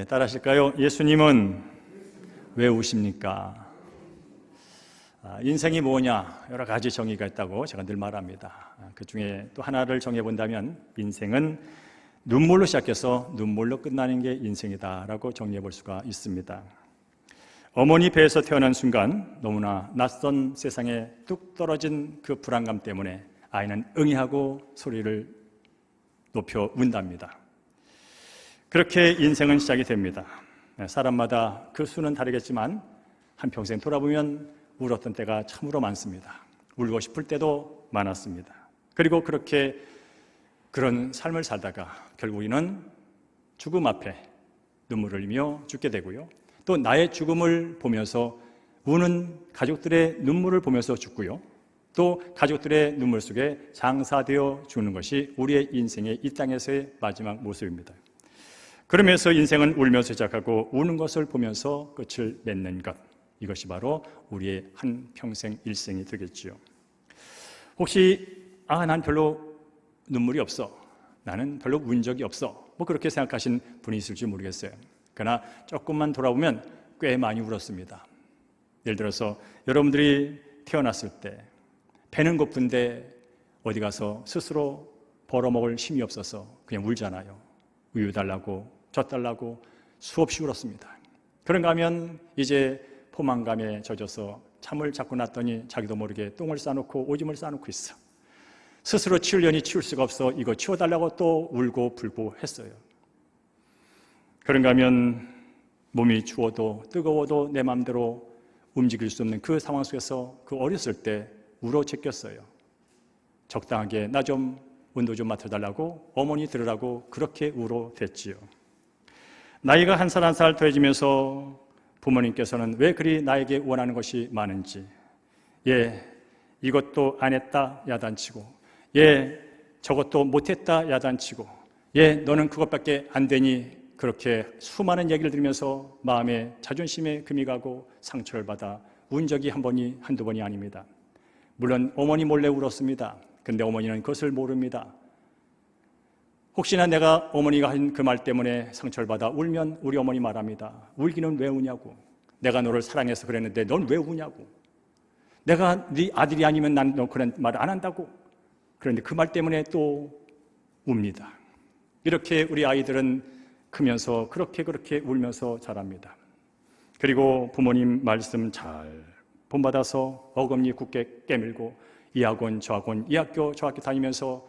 따라하실까요? 예수님은 왜 우십니까? 인생이 뭐냐? 여러 가지 정의가 있다고 제가 늘 말합니다. 그 중에 또 하나를 정해본다면 인생은 눈물로 시작해서 눈물로 끝나는 게 인생이다라고 정리해 볼 수가 있습니다. 어머니 배에서 태어난 순간 너무나 낯선 세상에 뚝 떨어진 그 불안감 때문에 아이는 응애하고 소리를 높여 운답니다. 그렇게 인생은 시작이 됩니다. 사람마다 그 수는 다르겠지만 한평생 돌아보면 울었던 때가 참으로 많습니다. 울고 싶을 때도 많았습니다. 그리고 그렇게 그런 삶을 살다가 결국에는 죽음 앞에 눈물을 흘리며 죽게 되고요. 또 나의 죽음을 보면서 우는 가족들의 눈물을 보면서 죽고요. 또 가족들의 눈물 속에 장사되어 죽는 것이 우리의 인생의 이 땅에서의 마지막 모습입니다. 그러면서 인생은 울면서 시작하고 우는 것을 보면서 끝을 맺는 것, 이것이 바로 우리의 한평생 일생이 되겠지요. 혹시 난 별로 눈물이 없어, 나는 별로 운 적이 없어, 그렇게 생각하신 분이 있을지 모르겠어요. 그러나 조금만 돌아보면 꽤 많이 울었습니다. 예를 들어서 여러분들이 태어났을 때 배는 고픈데 어디 가서 스스로 벌어먹을 힘이 없어서 그냥 울잖아요. 우유 달라고, 젖 달라고 수없이 울었습니다. 그런가 하면 이제 포만감에 젖어서 참을 잡고 났더니 자기도 모르게 똥을 싸놓고 오줌을 싸놓고 있어. 스스로 치우려니 치울 수가 없어 이거 치워달라고 또 울고 불고 했어요. 그런가 하면 몸이 추워도 뜨거워도 내 마음대로 움직일 수 없는 그 상황 속에서 그 어렸을 때 울어 제꼈어요. 적당하게 나 좀 온도 좀 맡아달라고 어머니 들으라고 그렇게 울어 댔지요. 나이가 한 살 한 살 더해지면서 부모님께서는 왜 그리 나에게 원하는 것이 많은지, 이것도 안 했다 야단치고, 저것도 못했다 야단치고, 너는 그것밖에 안 되니, 그렇게 수많은 얘기를 들으면서 마음에 자존심에 금이 가고 상처를 받아 운 적이 한두 번이 아닙니다. 물론 어머니 몰래 울었습니다. 근데 어머니는 그것을 모릅니다. 혹시나 내가 어머니가 한 그 말 때문에 상처를 받아 울면 우리 어머니 말합니다. 울기는 왜 우냐고. 내가 너를 사랑해서 그랬는데 넌 왜 우냐고. 내가 네 아들이 아니면 난 너 그런 말 안 한다고. 그런데 그 말 때문에 또 웁니다. 이렇게 우리 아이들은 크면서 그렇게 울면서 자랍니다. 그리고 부모님 말씀 잘 본받아서 어금니 굳게 깨물고 이 학원 저 학원, 이 학교 저 학교 다니면서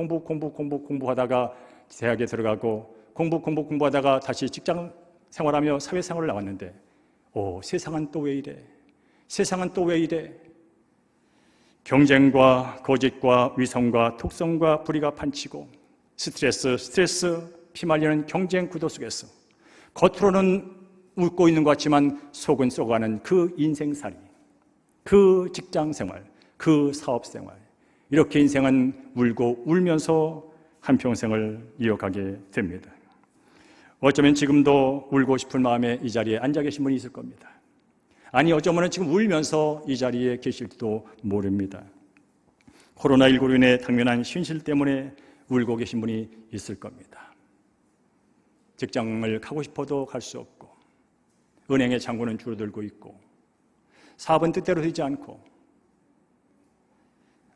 공부하다가 대학에 들어가고 공부하다가 다시 직장 생활하며 사회생활을 나왔는데 세상은 또 왜 이래? 세상은 또 왜 이래? 경쟁과 거짓과 위선과 독성과 불의가 판치고 스트레스 피말리는 경쟁 구도 속에서 겉으로는 웃고 있는 것 같지만 속은 썩어가는 그 인생살이, 그 직장생활, 그 사업생활, 이렇게 인생은 울고 울면서 한평생을 이어가게 됩니다. 어쩌면 지금도 울고 싶은 마음에 이 자리에 앉아 계신 분이 있을 겁니다. 아니 어쩌면 지금 울면서 이 자리에 계실지도 모릅니다. 코로나19로 인해 당면한 현실 때문에 울고 계신 분이 있을 겁니다. 직장을 가고 싶어도 갈 수 없고, 은행의 잔고는 줄어들고 있고, 사업은 뜻대로 되지 않고,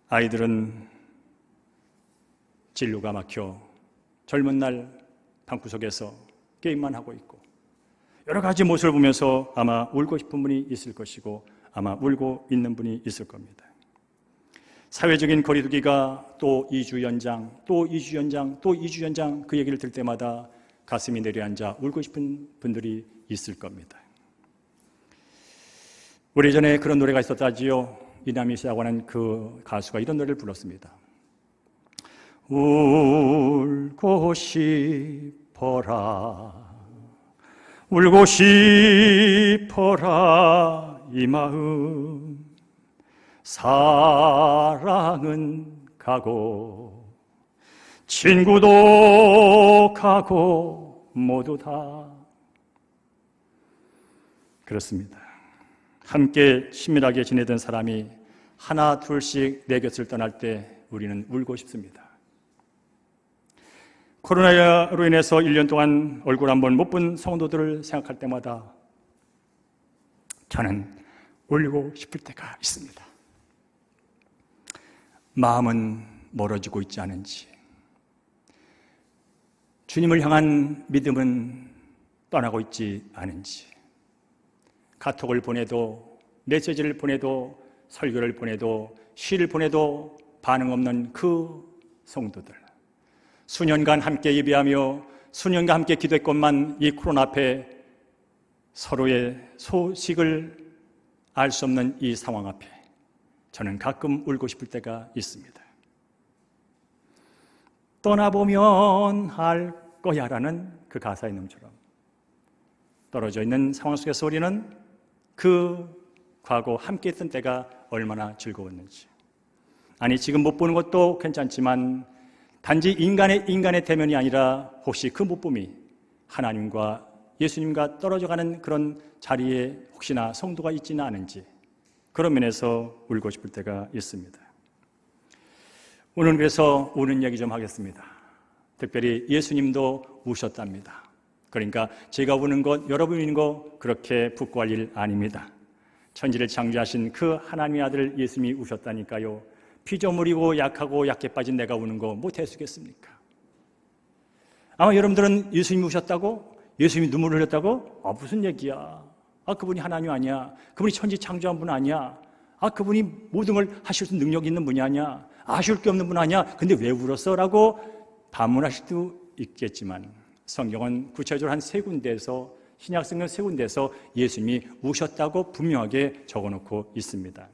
아이들은 진로가 막혀 젊은 날 방구석에서 게임만 하고 있고, 여러 가지 모습을 보면서 아마 울고 싶은 분이 있을 것이고 아마 울고 있는 분이 있을 겁니다. 사회적인 거리두기가 또 2주 연장, 또 2주 연장, 또 2주 연장, 그 얘기를 들 때마다 가슴이 내려앉아 울고 싶은 분들이 있을 겁니다. 오래전에 그런 노래가 있었다지요. 이남희 씨라고 하는 그 가수가 이런 노래를 불렀습니다. 울고 싶어라, 울고 싶어라 이 마음, 사랑은 가고 친구도 가고 모두 다. 그렇습니다. 함께 친밀하게 지내던 사람이 하나 둘씩 내 곁을 떠날 때 우리는 울고 싶습니다. 코로나로 인해서 1년 동안 얼굴 한번 못 본 성도들을 생각할 때마다 저는 울고 싶을 때가 있습니다. 마음은 멀어지고 있지 않은지, 주님을 향한 믿음은 떠나고 있지 않은지, 카톡을 보내도, 메시지를 보내도, 설교를 보내도, 시를 보내도 반응 없는 그 성도들, 수년간 함께 예배하며 수년간 함께 기도했건만 이 코로나 앞에 서로의 소식을 알 수 없는 이 상황 앞에 저는 가끔 울고 싶을 때가 있습니다. 떠나보면 할 거야 라는 그 가사의 내용처럼 떨어져 있는 상황 속에서 우리는 그 과거 함께 했던 때가 얼마나 즐거웠는지, 아니 지금 못 보는 것도 괜찮지만 단지 인간의 대면이 아니라 혹시 그 못 봄이 하나님과 예수님과 떨어져가는 그런 자리에 혹시나 성도가 있지는 않은지, 그런 면에서 울고 싶을 때가 있습니다. 오늘 그래서 우는 얘기 좀 하겠습니다. 특별히 예수님도 우셨답니다. 그러니까 제가 우는 것, 여러분이 우는 것 그렇게 부끄러울 일 아닙니다. 천지를 창조하신 그 하나님의 아들 예수님이 우셨다니까요. 피조물이고 약하고 약해 빠진 내가 우는 거 못해주겠습니까? 아마 여러분들은 예수님이 우셨다고? 예수님이 눈물을 흘렸다고? 무슨 얘기야? 그분이 하나님 아니야? 그분이 천지 창조한 분 아니야? 그분이 모든 걸 하실 수 있는 능력이 있는 분이 아니야? 아쉬울 게 없는 분 아니야? 근데 왜 울었어? 라고 반문하실 수도 있겠지만 성경은 구체적으로 한 세 군데에서, 신약성경 세 군데에서 예수님이 우셨다고 분명하게 적어놓고 있습니다.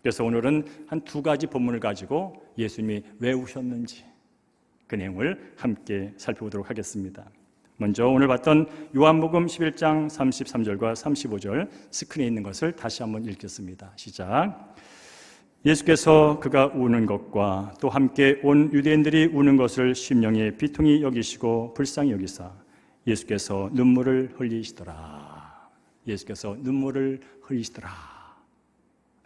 그래서 오늘은 한 두 가지 본문을 가지고 예수님이 왜 우셨는지 그 내용을 함께 살펴보도록 하겠습니다. 먼저 오늘 봤던 요한복음 11장 33절과 35절 스크린에 있는 것을 다시 한번 읽겠습니다. 시작. 예수께서 그가 우는 것과 또 함께 온 유대인들이 우는 것을 심령의 비통히 여기시고 불쌍히 여기사 예수께서 눈물을 흘리시더라. 예수께서 눈물을 흘리시더라.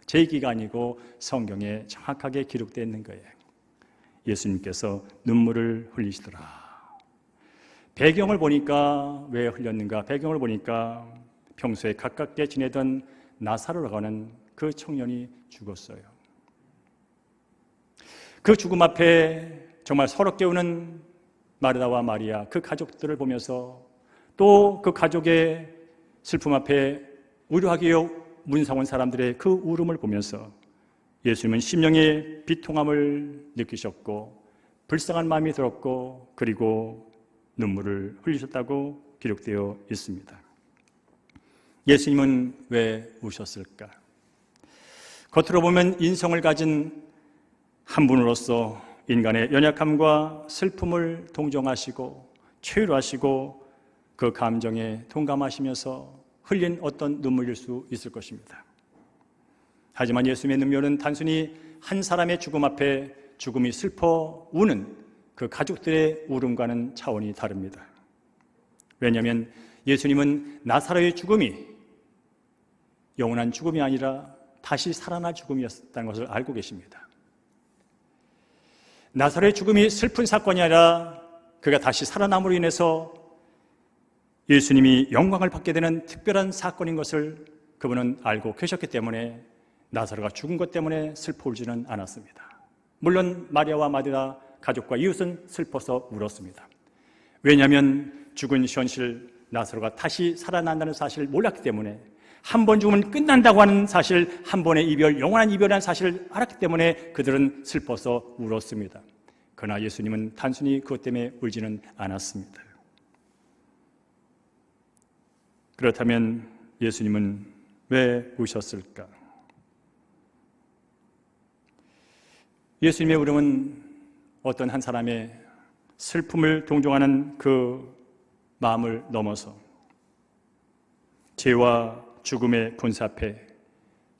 제 얘기가 아니고 성경에 정확하게 기록되어 있는 거예요. 예수님께서 눈물을 흘리시더라. 배경을 보니까 왜 흘렸는가? 배경을 보니까 평소에 가깝게 지내던 나사로라고 하는 그 청년이 죽었어요. 그 죽음 앞에 정말 서럽게 우는 마르다와 마리아, 그 가족들을 보면서 또 그 가족의 슬픔 앞에 의료하게 문상 온 사람들의 그 울음을 보면서 예수님은 심령의 비통함을 느끼셨고 불쌍한 마음이 들었고 그리고 눈물을 흘리셨다고 기록되어 있습니다. 예수님은 왜 우셨을까? 겉으로 보면 인성을 가진 한 분으로서 인간의 연약함과 슬픔을 동정하시고 최유하시고 그 감정에 동감하시면서 흘린 어떤 눈물일 수 있을 것입니다. 하지만 예수님의 눈물은 단순히 한 사람의 죽음 앞에 죽음이 슬퍼 우는 그 가족들의 울음과는 차원이 다릅니다. 왜냐하면 예수님은 나사로의 죽음이 영원한 죽음이 아니라 다시 살아날 죽음이었다는 것을 알고 계십니다. 나사로의 죽음이 슬픈 사건이 아니라 그가 다시 살아남으로 인해서 예수님이 영광을 받게 되는 특별한 사건인 것을 그분은 알고 계셨기 때문에 나사로가 죽은 것 때문에 슬퍼 울지는 않았습니다. 물론 마리아와 마르다 가족과 이웃은 슬퍼서 울었습니다. 왜냐하면 죽은 현실, 나사로가 다시 살아난다는 사실을 몰랐기 때문에, 한 번 죽으면 끝난다고 하는 사실, 한 번의 이별, 영원한 이별이라는 사실을 알았기 때문에 그들은 슬퍼서 울었습니다. 그러나 예수님은 단순히 그것 때문에 울지는 않았습니다. 그렇다면 예수님은 왜 우셨을까? 예수님의 울음은 어떤 한 사람의 슬픔을 동정하는 그 마음을 넘어서 죄와 죽음의 권세 앞에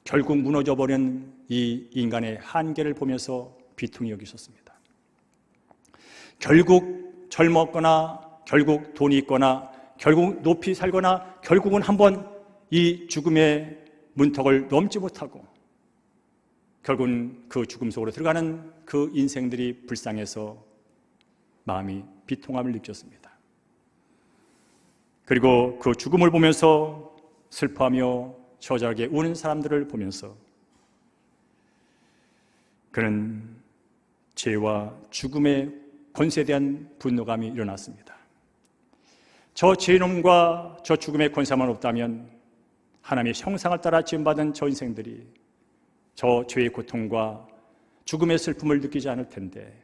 결국 무너져버린 이 인간의 한계를 보면서 비통히 여기셨습니다. 결국 젊었거나 결국 돈이 있거나 결국 높이 살거나 결국은 한번 이 죽음의 문턱을 넘지 못하고 결국은 그 죽음 속으로 들어가는 그 인생들이 불쌍해서 마음이 비통함을 느꼈습니다. 그리고 그 죽음을 보면서 슬퍼하며 처절하게 우는 사람들을 보면서 그는 죄와 죽음의 권세에 대한 분노감이 일어났습니다. 저 죄놈과 저 죽음의 권세만 없다면 하나님의 형상을 따라 지음받은 저 인생들이 저 죄의 고통과 죽음의 슬픔을 느끼지 않을 텐데,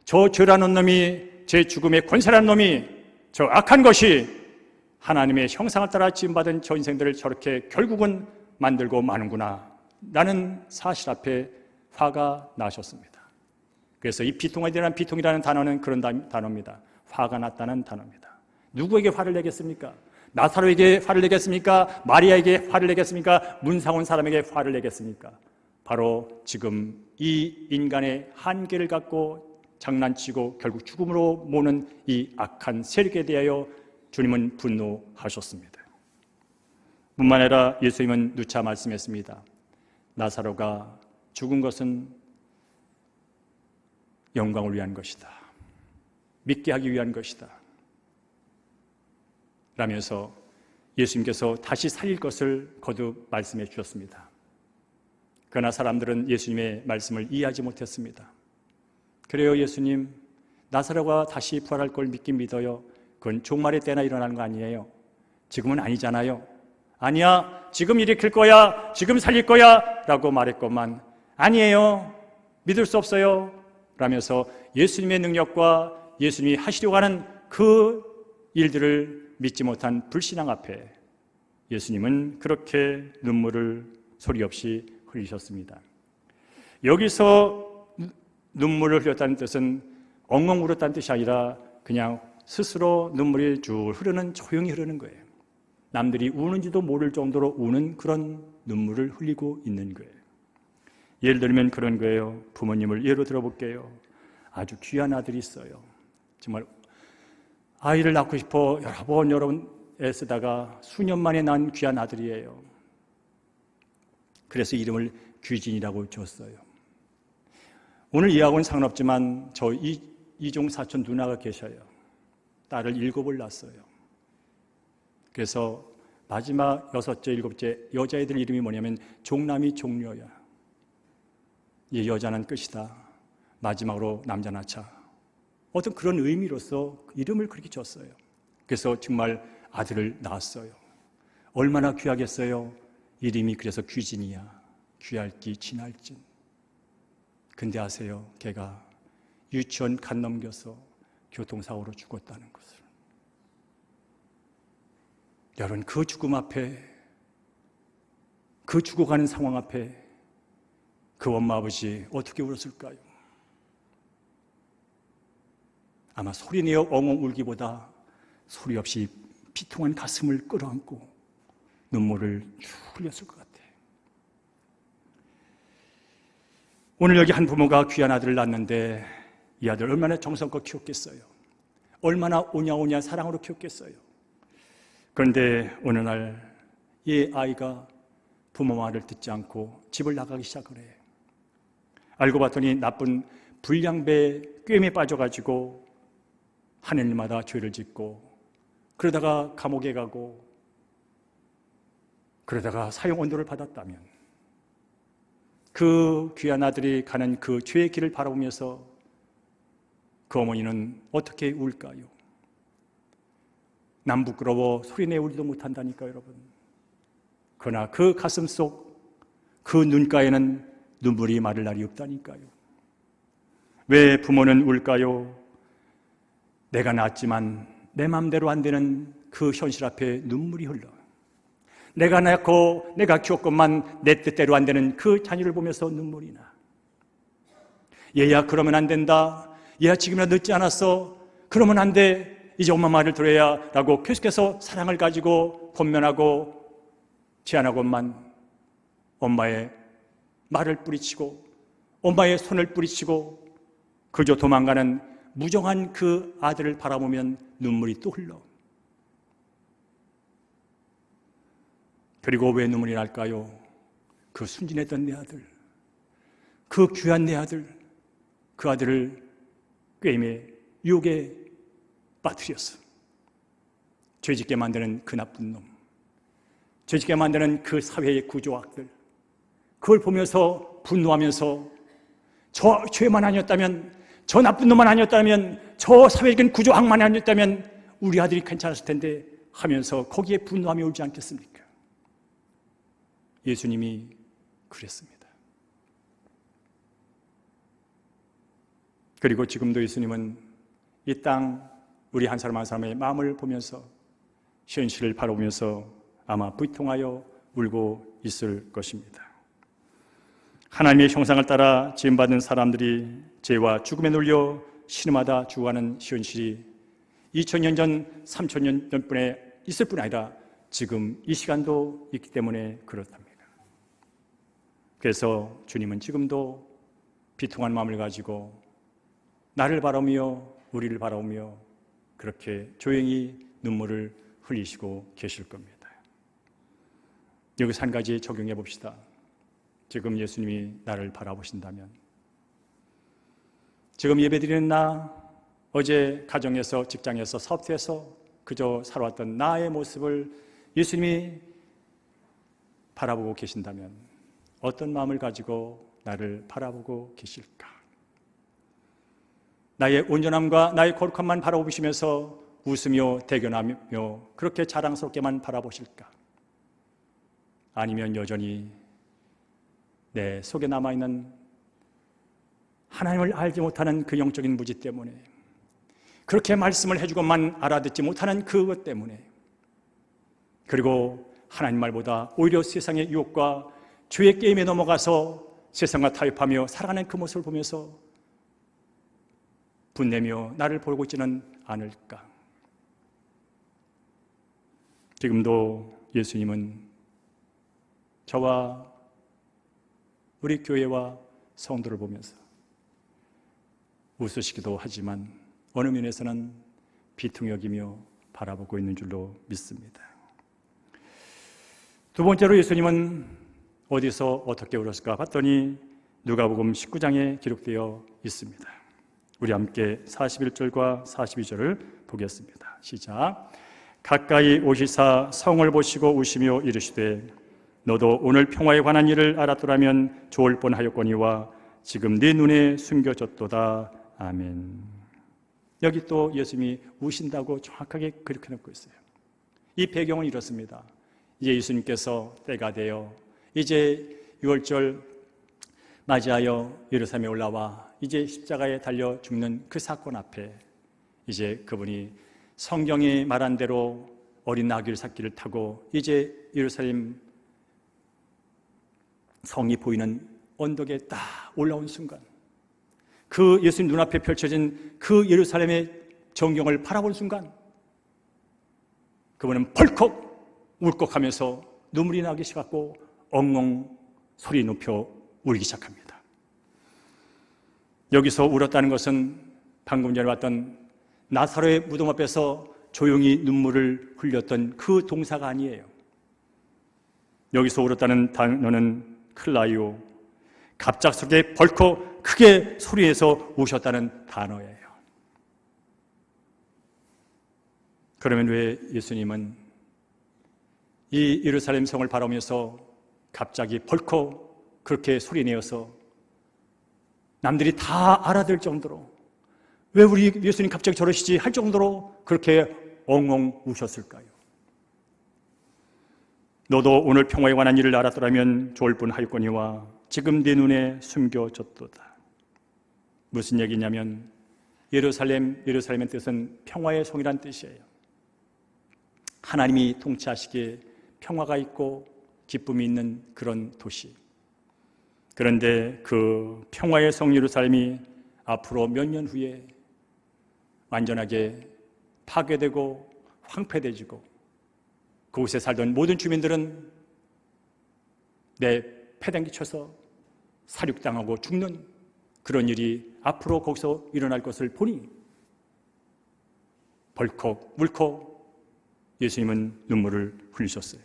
저 죄라는 놈이, 제 죽음의 권세라는 놈이, 저 악한 것이 하나님의 형상을 따라 지음받은 저 인생들을 저렇게 결국은 만들고 마는구나 라는 사실 앞에 화가 나셨습니다. 그래서 이 비통에 대한 비통이라는 단어는 그런 단어입니다. 화가 났다는 단어입니다. 누구에게 화를 내겠습니까? 나사로에게 화를 내겠습니까? 마리아에게 화를 내겠습니까? 문상 온 사람에게 화를 내겠습니까? 바로 지금 이 인간의 한계를 갖고 장난치고 결국 죽음으로 모는 이 악한 세력에 대하여 주님은 분노하셨습니다. 뿐만 아니라 예수님은 누차 말씀했습니다. 나사로가 죽은 것은 영광을 위한 것이다. 믿게 하기 위한 것이다. 라면서 예수님께서 다시 살릴 것을 거듭 말씀해 주셨습니다. 그러나 사람들은 예수님의 말씀을 이해하지 못했습니다. 그래요, 예수님, 나사로가 다시 부활할 걸 믿긴 믿어요. 그건 종말의 때나 일어나는 거 아니에요. 지금은 아니잖아요. 아니야, 지금 일으킬 거야, 지금 살릴 거야 라고 말했건만 아니에요, 믿을 수 없어요 라면서 예수님의 능력과 예수님이 하시려고 하는 그 일들을 믿지 못한 불신앙 앞에 예수님은 그렇게 눈물을 소리 없이 흘리셨습니다. 여기서 눈물을 흘렸다는 뜻은 엉엉 울었다는 뜻이 아니라 그냥 스스로 눈물이 줄 흐르는, 조용히 흐르는 거예요. 남들이 우는지도 모를 정도로 우는 그런 눈물을 흘리고 있는 거예요. 예를 들면 그런 거예요. 부모님을 예로 들어볼게요. 아주 귀한 아들이 있어요. 정말 아이를 낳고 싶어 여러 번 애쓰다가 수년 만에 낳은 귀한 아들이에요. 그래서 이름을 귀진이라고 지었어요. 오늘 이하고는 상관없지만 저 이종 사촌 누나가 계셔요. 딸을 7을 낳았어요. 그래서 마지막 6째, 7째 여자애들 이름이 뭐냐면 종남이 종려야. 이 여자는 끝이다. 마지막으로 남자 낳자. 어떤 그런 의미로서 이름을 그렇게 줬어요. 그래서 정말 아들을 낳았어요. 얼마나 귀하겠어요. 이름이 그래서 귀진이야. 귀할기 진할진. 근데 아세요? 걔가 유치원 간 넘겨서 교통사고로 죽었다는 것을. 여러분, 그 죽음 앞에, 그 죽어가는 상황 앞에 그 엄마 아버지 어떻게 울었을까요? 아마 소리내어 엉엉 울기보다 소리 없이 비통한 가슴을 끌어안고 눈물을 쭉 흘렸을 것 같아요. 오늘 여기 한 부모가 귀한 아들을 낳았는데 이 아들 얼마나 정성껏 키웠겠어요? 얼마나 오냐오냐 사랑으로 키웠겠어요? 그런데 어느 날 이 아이가 부모 말을 듣지 않고 집을 나가기 시작을 해. 알고 봤더니 나쁜 불량배 꾀임에 빠져가지고 하는 일마다 죄를 짓고, 그러다가 감옥에 가고, 그러다가 사형 언도를 받았다면 그 귀한 아들이 가는 그 죄의 길을 바라보면서 그 어머니는 어떻게 울까요? 남 부끄러워 소리내 울지도 못한다니까요, 여러분. 그러나 그 가슴 속 그 눈가에는 눈물이 마를 날이 없다니까요. 왜 부모는 울까요? 내가 낳았지만 내 마음대로 안 되는 그 현실 앞에 눈물이 흘러. 내가 낳고 내가 키웠건만 내 뜻대로 안 되는 그 자녀를 보면서 눈물이 나. 얘야, 그러면 안 된다. 얘야, 지금이라도 늦지 않았어. 그러면 안 돼. 이제 엄마 말을 들어야 라고 계속해서 사랑을 가지고 권면하고 제안하고만 엄마의 말을 뿌리치고 엄마의 손을 뿌리치고 그저 도망가는 무정한 그 아들을 바라보면 눈물이 또 흘러. 그리고 왜 눈물이 날까요? 그 순진했던 내 아들, 그 귀한 내 아들, 그 아들을 꾀임에 유혹에 빠뜨렸어. 죄짓게 만드는 그 나쁜 놈, 죄짓게 만드는 그 사회의 구조악들, 그걸 보면서 분노하면서 저 죄만 아니었다면, 저 나쁜 놈만 아니었다면, 저 사회적인 구조악만 아니었다면 우리 아들이 괜찮았을 텐데 하면서 거기에 분노하며 울지 않겠습니까? 예수님이 그랬습니다. 그리고 지금도 예수님은 이 땅 우리 한 사람 한 사람의 마음을 보면서 현실을 바라보면서 아마 비통하여 울고 있을 것입니다. 하나님의 형상을 따라 지음받은 사람들이 죄와 죽음에 눌려 신음하다 죽어가는 현실이 2000년 전, 3000년 전뿐에 있을 뿐 아니라 지금 이 시간도 있기 때문에 그렇답니다. 그래서 주님은 지금도 비통한 마음을 가지고 나를 바라보며 우리를 바라보며 그렇게 조용히 눈물을 흘리시고 계실 겁니다. 여기서 한 가지 적용해 봅시다. 지금 예수님이 나를 바라보신다면, 지금 예배드리는 나, 어제 가정에서, 직장에서, 사업터에서 그저 살아왔던 나의 모습을 예수님이 바라보고 계신다면 어떤 마음을 가지고 나를 바라보고 계실까? 나의 온전함과 나의 거룩함만 바라보시면서 웃으며 대견하며 그렇게 자랑스럽게만 바라보실까? 아니면 여전히 내 속에 남아있는 하나님을 알지 못하는 그 영적인 무지 때문에, 그렇게 말씀을 해주고만 알아듣지 못하는 그것 때문에, 그리고 하나님 말보다 오히려 세상의 유혹과 죄의 게임에 넘어가서 세상과 타협하며 살아가는 그 모습을 보면서 분내며 나를 보고 있지는 않을까? 지금도 예수님은 저와 우리 교회와 성도를 보면서 웃으시기도 하지만 어느 면에서는 비통 여기며 바라보고 있는 줄로 믿습니다. 두 번째로 예수님은 어디서 어떻게 울었을까 봤더니 누가복음 19장에 기록되어 있습니다. 우리 함께 41절과 42절을 보겠습니다. 시작. 가까이 오시사 성을 보시고 우시며 이르시되 너도 오늘 평화에 관한 일을 알았더라면 좋을 뻔하였거니와 지금 네 눈에 숨겨졌도다. 아멘. 여기 또 예수님이 우신다고 정확하게 그렇게 놓고 있어요. 이 배경은 이렇습니다. 이제 예수님께서 때가 되어 이제 6월절 맞이하여 예루살렘에 올라와 이제 십자가에 달려 죽는 그 사건 앞에 이제 그분이 성경이 말한 대로 어린 나귀를 삭기를 타고 이제 예루살렘 성이 보이는 언덕에 딱 올라온 순간, 그 예수님 눈앞에 펼쳐진 그 예루살렘의 전경을 바라본 순간 그분은 벌컥 울컥하면서 눈물이 나기 시작하고 엉엉 소리 높여 울기 시작합니다. 여기서 울었다는 것은 방금 전에 봤던 나사로의 무덤 앞에서 조용히 눈물을 흘렸던 그 동사가 아니에요. 여기서 울었다는 단어는 클라이오, 갑작스럽게 벌컥 크게 소리내서 우셨다는 단어예요. 그러면 왜 예수님은 이 예루살렘 성을 바라보면서 갑자기 벌컥 그렇게 소리내어서 남들이 다 알아들 정도로, 왜 우리 예수님 갑자기 저러시지 할 정도로 그렇게 엉엉 우셨을까요? 너도 오늘 평화에 관한 일을 알았더라면 좋을 뻔하였거니와 지금 네 눈에 숨겨졌도다. 무슨 얘기냐면 예루살렘의 뜻은 평화의 성이란 뜻이에요. 하나님이 통치하시기에 평화가 있고 기쁨이 있는 그런 도시. 그런데 그 평화의 성 예루살렘이 앞으로 몇 년 후에 완전하게 파괴되고 황폐해지고 그곳에 살던 모든 주민들은 패당기 쳐서 살육당하고 죽는 그런 일이 앞으로 거기서 일어날 것을 보니 벌컥 물컥 예수님은 눈물을 흘리셨어요.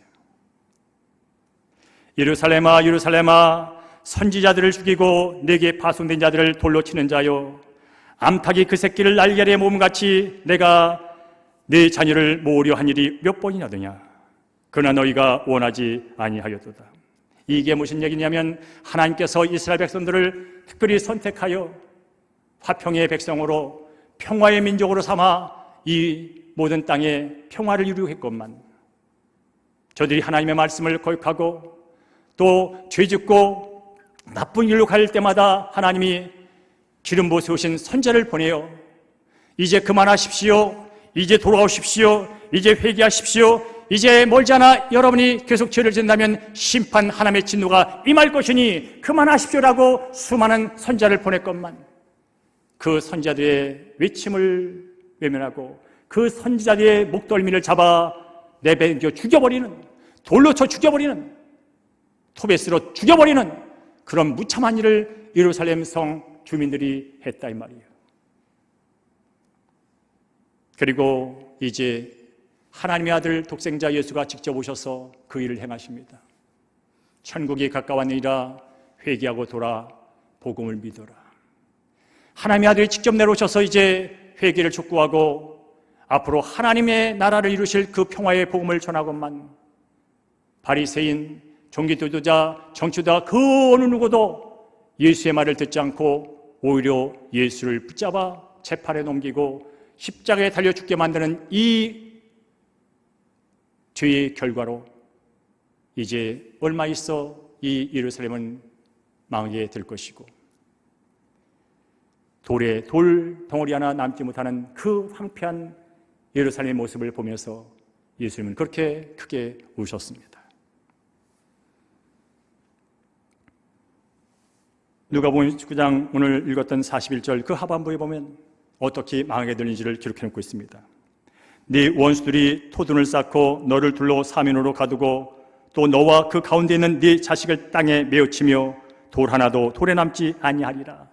예루살렘아 예루살렘아 선지자들을 죽이고 내게 파송된 자들을 돌로 치는 자여, 암탉이 그 새끼를 날개에 모음같이 내가 네 자녀를 모으려 한 일이 몇 번이나 되냐? 그러나 너희가 원하지 아니하였도다. 이게 무슨 얘기냐면 하나님께서 이스라엘 백성들을 특별히 선택하여 화평의 백성으로 평화의 민족으로 삼아 이 모든 땅에 평화를 이루려 했건만 저들이 하나님의 말씀을 거역하고 또 죄짓고 나쁜 일로 갈 때마다 하나님이 기름 부어 세우신 선지자를 보내어 이제 그만하십시오, 이제 돌아오십시오, 이제 회개하십시오, 이제 멀지 않아 여러분이 계속 죄를 짓는다면 심판 하나님의 진노가 임할 것이니 그만하십시오라고 수많은 선지자를 보냈건만 그 선지자들의 외침을 외면하고 그 선지자들의 목덜미를 잡아 내뱉겨 죽여버리는, 돌로 쳐 죽여버리는, 토베스로 죽여버리는 그런 무참한 일을 예루살렘 성 주민들이 했다 이 말이에요. 그리고 이제 하나님의 아들 독생자 예수가 직접 오셔서 그 일을 행하십니다. 천국이 가까웠느니라 회개하고 돌아 복음을 믿어라. 하나님의 아들이 직접 내려오셔서 이제 회개를 촉구하고 앞으로 하나님의 나라를 이루실 그 평화의 복음을 전하건만 바리새인, 종기도자, 정치자 그 어느 누구도 예수의 말을 듣지 않고 오히려 예수를 붙잡아 재판에 넘기고 십자가에 달려 죽게 만드는 이 죄의 결과로 이제 얼마 있어 이 예루살렘은 망하게 될 것이고 돌에 돌 덩어리 하나 남지 못하는 그 황폐한 예루살렘의 모습을 보면서 예수님은 그렇게 크게 우셨습니다. 누가복음 19장 오늘 읽었던 41절 그 하반부에 보면 어떻게 망하게 되는지를 기록해놓고 있습니다. 네 원수들이 토둔을 쌓고 너를 둘러 사면으로 가두고 또 너와 그 가운데 있는 네 자식을 땅에 메어치며 돌 하나도 돌에 남지 아니하리라.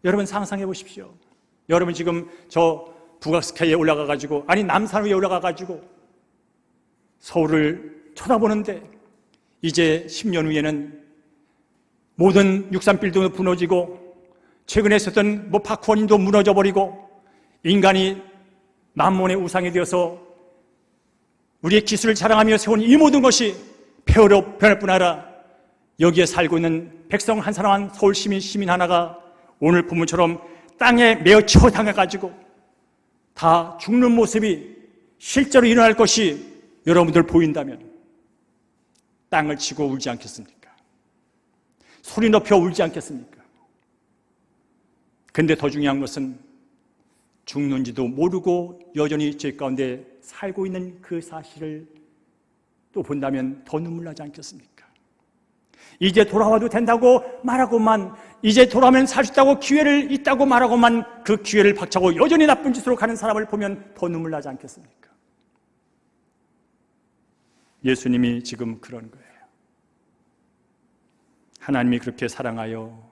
여러분 상상해 보십시오. 여러분 지금 저 북악스카이에 올라가가지고 아니 남산 위에 올라가가지고 서울을 쳐다보는데 이제 10년 후에는 모든 63빌딩도 무너지고 최근에 있었던 파크원인도 무너져버리고 인간이 만몬의 우상이 되어서 우리의 기술을 자랑하며 세운 이 모든 것이 폐허로 변할 뿐 아니라 여기에 살고 있는 백성 한 사람 한 서울 시민 하나가 오늘 본문처럼 땅에 메어 쳐당해가지고 다 죽는 모습이 실제로 일어날 것이 여러분들 보인다면 땅을 치고 울지 않겠습니까? 소리 높여 울지 않겠습니까? 근데 더 중요한 것은 죽는지도 모르고 여전히 죄 가운데 살고 있는 그 사실을 또 본다면 더 눈물 나지 않겠습니까? 이제 돌아와도 된다고 말하고만 이제 돌아오면 살 수 있다고 기회를 있다고 말하고만 그 기회를 박차고 여전히 나쁜 짓으로 가는 사람을 보면 더 눈물 나지 않겠습니까? 예수님이 지금 그런 거예요. 하나님이 그렇게 사랑하여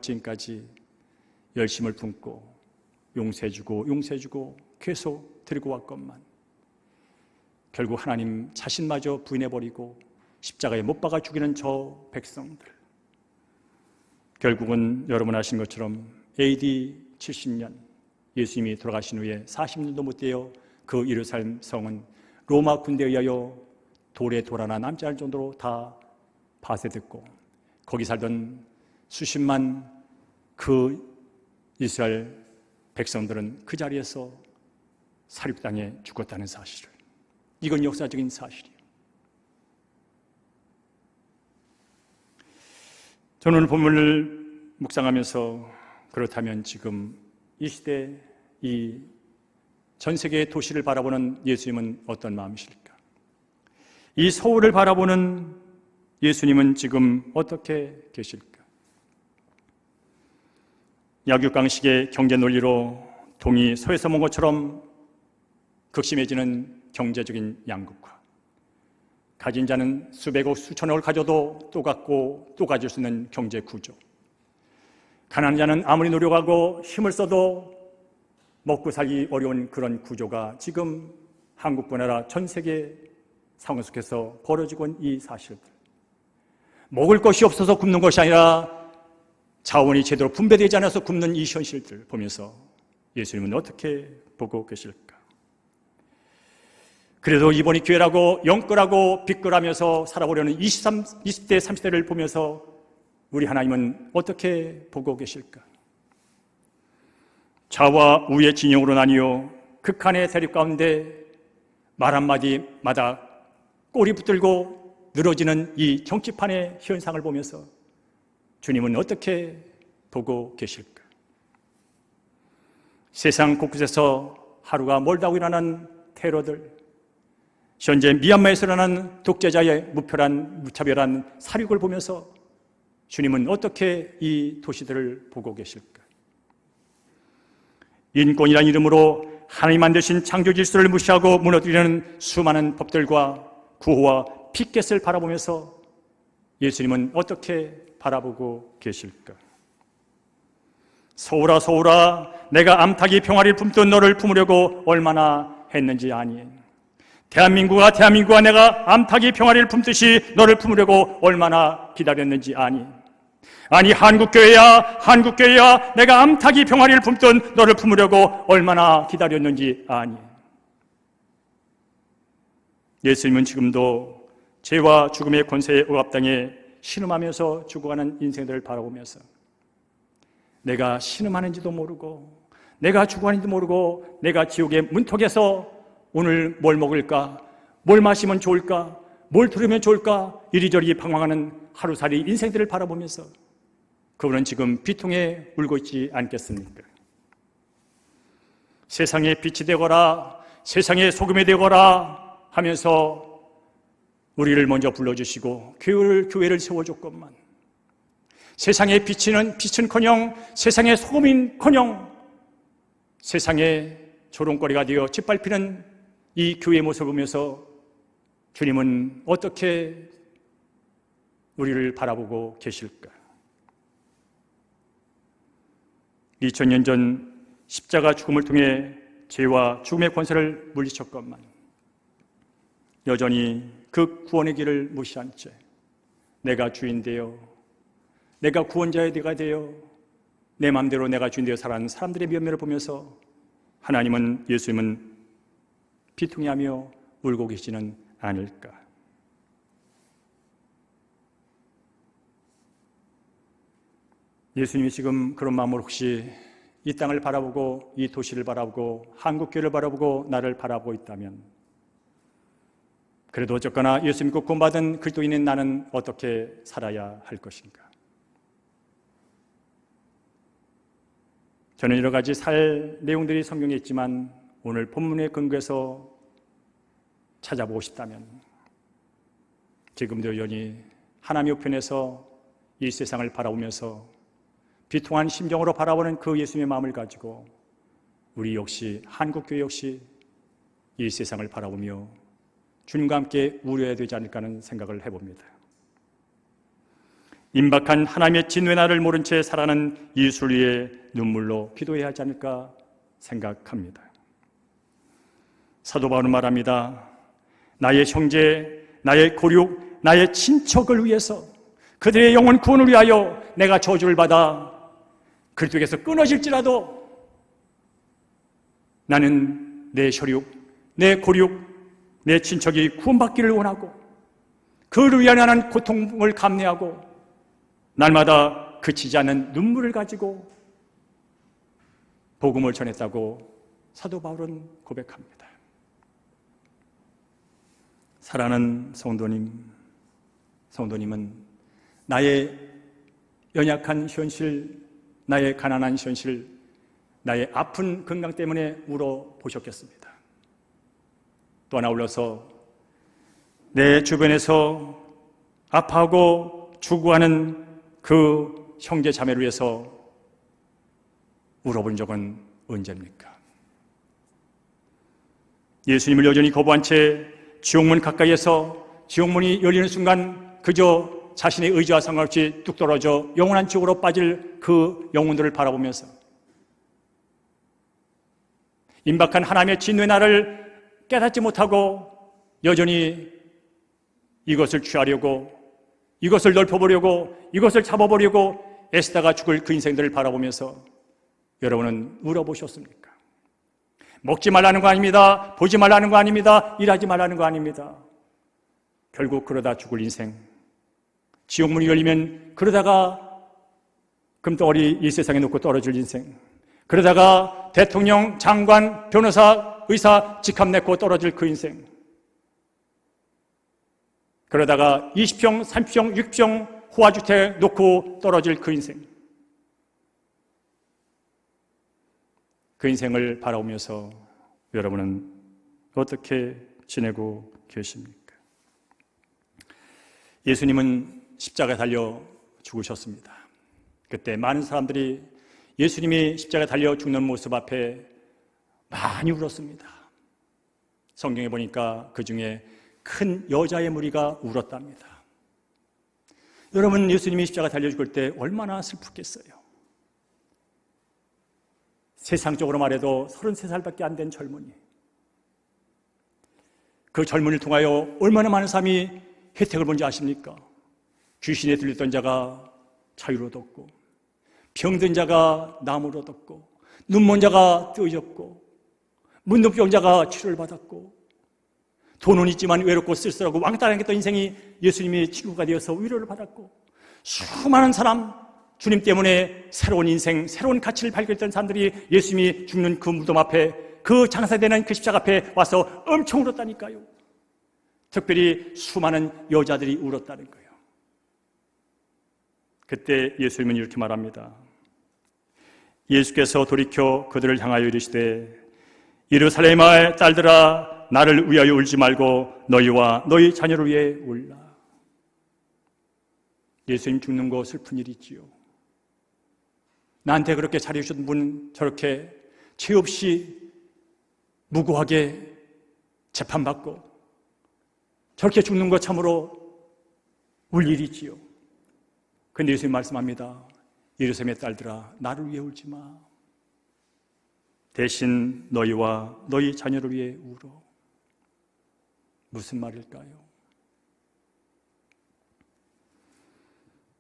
지금까지 열심을 품고 용서해주고 계속 데리고 왔건만 결국 하나님 자신마저 부인해버리고 십자가에 못 박아 죽이는 저 백성들, 결국은 여러분 아신 것처럼 AD 70년 예수님이 돌아가신 후에 40년도 못 되어 그 예루살렘 성은 로마 군대에 의하여 돌에 돌 하나 남지 않을 정도로 다 파쇄됐고 거기 살던 수십만 그 이스라엘 백성들은 그 자리에서 사륙당해 죽었다는 사실을, 이건 역사적인 사실이에요. 저는 오늘 본문을 묵상하면서 그렇다면 지금 이 시대 이 전 세계의 도시를 바라보는 예수님은 어떤 마음이실까? 이 서울을 바라보는 예수님은 지금 어떻게 계실까? 약육강식의 경제 논리로 동이 서에서 먼 것처럼 극심해지는 경제적인 양극화, 가진 자는 수백억 수천억을 가져도 또 갖고 또 가질 수 있는 경제 구조, 가난한 자는 아무리 노력하고 힘을 써도 먹고 살기 어려운 그런 구조가 지금 한국뿐 아니라 전 세계 상황 속에서 벌어지고 있는 이 사실들, 먹을 것이 없어서 굶는 것이 아니라 자원이 제대로 분배되지 않아서 굶는 이 현실들 보면서 예수님은 어떻게 보고 계실까? 그래도 이번이 기회라고 영끌하고 빗끌하면서 살아보려는 20대, 30대를 보면서 우리 하나님은 어떻게 보고 계실까? 좌와 우의 진영으로 나뉘어 극한의 대립 가운데 말 한마디마다 꼬리 붙들고 늘어지는 이 정치판의 현상을 보면서 주님은 어떻게 보고 계실까? 세상 곳곳에서 하루가 멀다고 일어나는 테러들, 현재 미얀마에서 일어나는 독재자의 무차별한 살육을 보면서 주님은 어떻게 이 도시들을 보고 계실까? 인권이라는 이름으로 하나님 만드신 창조 질서를 무시하고 무너뜨리는 수많은 법들과 구호와 피켓을 바라보면서 예수님은 어떻게 바라보고 계실까? 서울아 서울아, 내가 암탉이 병아리를 품듯 너를 품으려고 얼마나 했는지 아니? 대한민국아 내가 암탉이 병아리를 품듯이 너를 품으려고 얼마나 기다렸는지 아니? 아니 한국교회야 내가 암탉이 병아리를 품듯 너를 품으려고 얼마나 기다렸는지 아니? 예수님은 지금도 죄와 죽음의 권세에 억압당해 신음하면서 죽어가는 인생들을 바라보면서 내가 신음하는지도 모르고 내가 죽어가는지도 모르고 내가 지옥의 문턱에서 오늘 뭘 먹을까, 뭘 마시면 좋을까, 뭘 들으면 좋을까 이리저리 방황하는 하루살이 인생들을 바라보면서 그분은 지금 비통에 울고 있지 않겠습니까? 세상에 빛이 되거라, 세상에 소금이 되거라 하면서 우리를 먼저 불러주시고 교회를 세워줬건만 세상에 빛은커녕 세상에 소금인커녕 세상에 조롱거리가 되어 짓밟히는 이 교회의 모습을 보면서 주님은 어떻게 우리를 바라보고 계실까? 2000년 전 십자가 죽음을 통해 죄와 죽음의 권세를 물리쳤건만 여전히 그 구원의 길을 무시한 채 내가 주인 되어 내가 구원자의 내가 되어 내 마음대로 내가 주인 되어 살아가는 사람들의 면면을 보면서 하나님은 예수님은 비통해하며 울고 계시지는 않을까? 예수님이 지금 그런 마음으로 혹시 이 땅을 바라보고 이 도시를 바라보고 한국교회를 바라보고 나를 바라보고 있다면 그래도 어쨌거나 예수 믿고 구원받은 그리스도인인 나는 어떻게 살아야 할 것인가? 저는 여러 가지 살 내용들이 성경에 있지만 오늘 본문의 근거에서 찾아보고 싶다면 지금도 여전히 하나님의 우편에서 이 세상을 바라보면서 비통한 심정으로 바라보는 그 예수님의 마음을 가지고 우리 역시 한국교회 역시 이 세상을 바라보며 주님과 함께 우려해야 되지 않을까 하는 생각을 해봅니다. 임박한 하나님의 진외나를 모른 채 살아가는 이웃을 위해 눈물로 기도해야 하지 않을까 생각합니다. 사도 바울은 말합니다. 나의 형제, 나의 고륙, 나의 친척을 위해서 그들의 영혼 구원을 위하여 내가 저주를 받아 그리스도에게서 끊어질지라도 나는 내 혈육, 내 고륙, 내 친척이 구원받기를 원하고 그를 위하여 나는 고통을 감내하고 날마다 그치지 않는 눈물을 가지고 복음을 전했다고 사도 바울은 고백합니다. 사랑하는 성도님은 나의 연약한 현실, 나의 가난한 현실, 나의 아픈 건강 때문에 울어보셨겠습니다. 또 하나 올려서 내 주변에서 아파하고 죽어가는 그 형제 자매를 위해서 울어본 적은 언제입니까? 예수님을 여전히 거부한 채 지옥문 가까이에서 지옥문이 열리는 순간 그저 자신의 의지와 상관없이 뚝 떨어져 영원한 지옥으로 빠질 그 영혼들을 바라보면서 임박한 하나님의 진노의 날을 깨닫지 못하고 여전히 이것을 취하려고 이것을 넓혀보려고 이것을 잡아보려고 애쓰다가 죽을 그 인생들을 바라보면서 여러분은 울어보셨습니까? 먹지 말라는 거 아닙니다. 보지 말라는 거 아닙니다. 일하지 말라는 거 아닙니다. 결국 그러다 죽을 인생, 지옥문이 열리면 그러다가 금덩어리 이 세상에 놓고 떨어질 인생, 그러다가 대통령, 장관, 변호사, 의사 직함 내고 떨어질 그 인생, 그러다가 20평, 30평, 6평 호화주택 놓고 떨어질 그 인생, 그 인생을 바라보면서 여러분은 어떻게 지내고 계십니까? 예수님은 십자가에 달려 죽으셨습니다. 그때 많은 사람들이 예수님이 십자가에 달려 죽는 모습 앞에 많이 울었습니다. 성경에 보니까 그 중에 큰 여자의 무리가 울었답니다. 여러분, 예수님이 십자가에 달려 죽을 때 얼마나 슬프겠어요? 세상적으로 말해도 33살밖에 안 된 젊은이, 그 젊은이를 통하여 얼마나 많은 사람이 혜택을 본지 아십니까? 귀신에 들렸던 자가 자유를 얻었고, 병든 자가 나무를 얻었고, 눈먼 자가 뜨어졌고, 문둥병자가 치료를 받았고, 돈은 있지만 외롭고 쓸쓸하고 왕따당했던 인생이 예수님의 친구가 되어서 위로를 받았고, 수많은 사람, 주님 때문에 새로운 인생, 새로운 가치를 발견했던 사람들이 예수님이 죽는 그 무덤 앞에, 그 장사되는 그 십자가 앞에 와서 엄청 울었다니까요. 특별히 수많은 여자들이 울었다는 거예요. 그때 예수님은 이렇게 말합니다. 예수께서 돌이켜 그들을 향하여 이르시되 예루살렘의 딸들아 나를 위하여 울지 말고 너희와 너희 자녀를 위해 울라. 예수님 죽는 거 슬픈 일이지요. 나한테 그렇게 잘해주신 분 저렇게 죄 없이 무고하게 재판받고 저렇게 죽는 거 참으로 울 일이지요. 그런데 예수님 말씀합니다. 예루살렘의 딸들아 나를 위해 울지 마. 대신 너희와 너희 자녀를 위해 울어. 무슨 말일까요?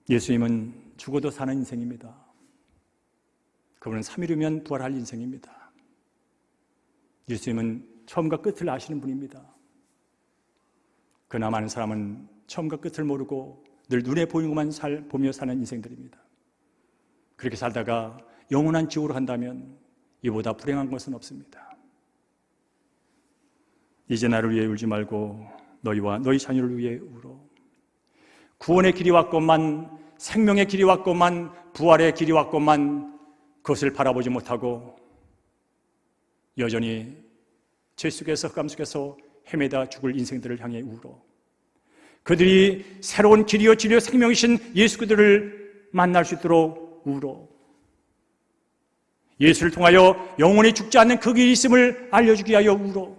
예수님은 죽어도 사는 인생입니다. 그분은 3일 후면 부활할 인생입니다. 예수님은 처음과 끝을 아시는 분입니다. 그러나 많은 사람은 처음과 끝을 모르고 늘 눈에 보이는 것만 보며 사는 인생들입니다. 그렇게 살다가 영원한 지옥으로 간다면 이보다 불행한 것은 없습니다. 이제 나를 위해 울지 말고 너희와 너희 자녀를 위해 울어. 구원의 길이 왔건만, 생명의 길이 왔건만, 부활의 길이 왔건만 그것을 바라보지 못하고 여전히 죄 속에서 흑암 속에서 헤매다 죽을 인생들을 향해 울어. 그들이 새로운 길이요 진리요 생명이신 예수 그들을 만날 수 있도록 울어. 예수를 통하여 영원히 죽지 않는 그 길이 있음을 알려주기 위하여 울어.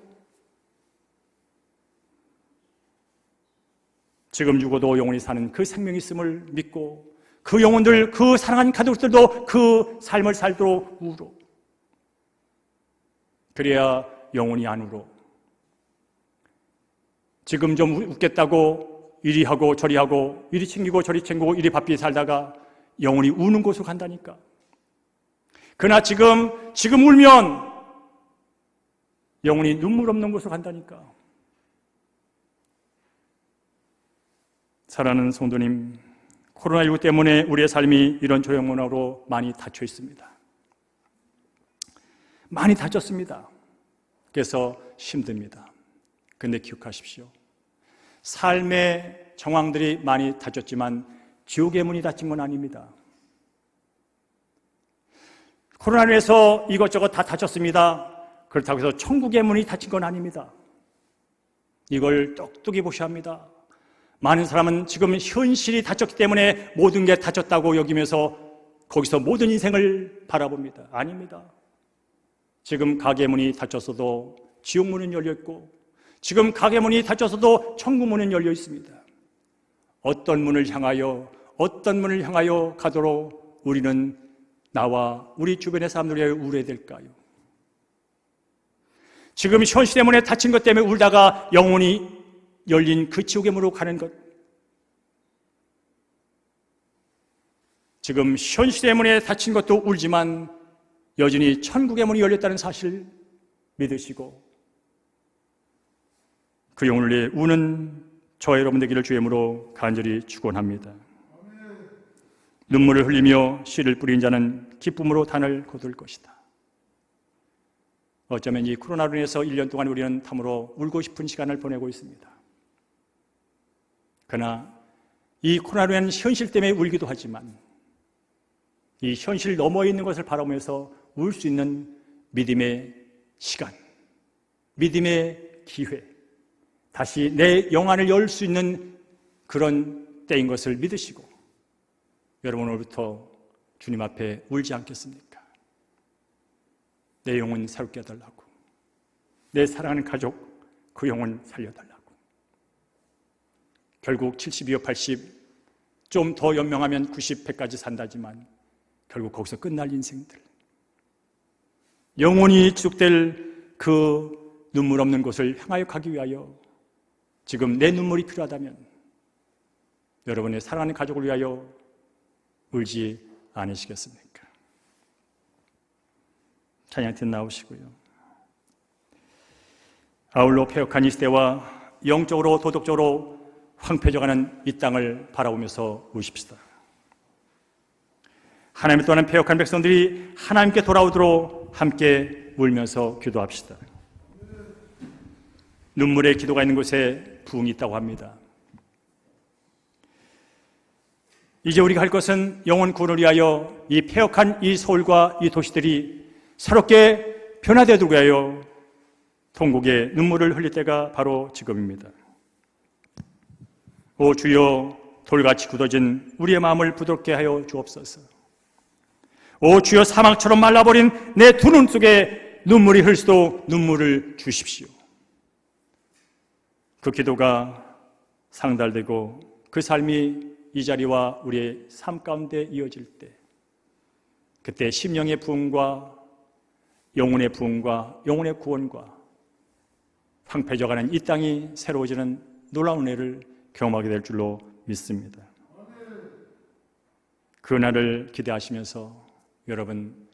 지금 죽어도 영원히 사는 그 생명이 있음을 믿고 그 영혼들, 그 사랑하는 가족들도 그 삶을 살도록 울어. 그래야 영원히 안 울어. 지금 좀 웃겠다고 이리 하고 저리 하고 이리 챙기고 저리 챙기고 이리 바삐 살다가 영원히 우는 곳으로 간다니까. 그러나 지금 울면 영원히 눈물 없는 곳으로 간다니까. 사랑하는 성도님, 코로나19 때문에 우리의 삶이 이런 조형문화로 많이 닫혀 있습니다. 많이 닫혔습니다. 그래서 힘듭니다. 그런데 기억하십시오. 삶의 정황들이 많이 닫혔지만 지옥의 문이 닫힌 건 아닙니다. 코로나로 해서 이것저것 다 닫혔습니다. 그렇다고 해서 천국의 문이 닫힌 건 아닙니다. 이걸 똑똑히 보셔야 합니다. 많은 사람은 지금 현실이 닫혔기 때문에 모든 게 닫혔다고 여기면서 거기서 모든 인생을 바라봅니다. 아닙니다. 지금 가게 문이 닫혔어도 지옥 문은 열려있고 지금 가게 문이 닫혔어도 천국 문은 열려 있습니다. 어떤 문을 향하여 가도록 우리는 나와 우리 주변의 사람들을 위해 울어야 될까요? 지금 현실 때문에 닫힌 것 때문에 울다가 영혼이 열린 그 지옥의 문으로 가는 것, 지금 현실의 문에 닫힌 것도 울지만 여전히 천국의 문이 열렸다는 사실 믿으시고 그 영혼을 위해 우는 저와 여러분 되기를 주의 이름으로 간절히 축원합니다. 눈물을 흘리며 씨를 뿌린 자는 기쁨으로 단을 거둘 것이다. 어쩌면 이 코로나로 인해서 1년 동안 우리는 참으로 울고 싶은 시간을 보내고 있습니다. 그러나 이 코로나로 인한 현실 때문에 울기도 하지만 이 현실 너머에 있는 것을 바라보면서 울 수 있는 믿음의 시간, 믿음의 기회, 다시 내 영안을 열 수 있는 그런 때인 것을 믿으시고 여러분 오늘부터 주님 앞에 울지 않겠습니까? 내 영혼 새롭게 해달라고, 내 사랑하는 가족 그 영혼 살려달라고. 결국 70이요 80, 좀 더 연명하면 90, 100까지 산다지만 결국 거기서 끝날 인생들, 영원히 지속될 그 눈물 없는 곳을 향하여 가기 위하여 지금 내 눈물이 필요하다면 여러분의 사랑하는 가족을 위하여 울지 않으시겠습니까? 찬양팀 나오시고요. 아울러 폐역한 이 시대와 영적으로 도덕적으로 황폐해져가는 이 땅을 바라보면서 우십시다. 하나님을 떠난 폐역한 백성들이 하나님께 돌아오도록 함께 울면서 기도합시다. 눈물의 기도가 있는 곳에 부흥이 있다고 합니다. 이제 우리가 할 것은 영혼 구원을 위하여 이 폐역한 이 서울과 이 도시들이 새롭게 변화되도록 하여 통곡의 눈물을 흘릴 때가 바로 지금입니다. 오 주여, 돌같이 굳어진 우리의 마음을 부드럽게 하여 주옵소서. 오 주여, 사막처럼 말라버린 내 두 눈 속에 눈물이 흘수록 눈물을 주십시오. 그 기도가 상달되고 그 삶이 이 자리와 우리의 삶 가운데 이어질 때, 그때 심령의 부흥과 영혼의 부흥과 영혼의 구원과 황폐해져가는 이 땅이 새로워지는 놀라운 은혜를 경험하게 될 줄로 믿습니다. 그 날을 기대하시면서 여러분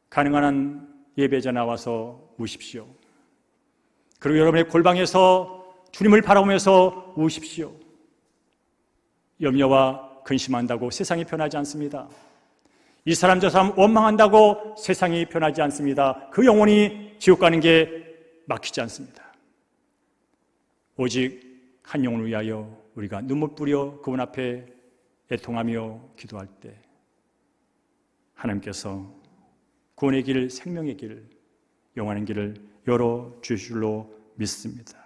가능한 한 예배자 나와서 우십시오. 그리고 여러분의 골방에서 주님을 바라보면서 우십시오. 염려와 근심한다고 세상이 변하지 않습니다. 이 사람 저 사람 원망한다고 세상이 변하지 않습니다. 그 영혼이 지옥 가는 게 막히지 않습니다. 오직 한 영혼을 위하여 우리가 눈물 뿌려 그분 앞에 애통하며 기도할 때 하나님께서 구원의 길, 생명의 길, 영원한 길을 열어주실 줄로 믿습니다.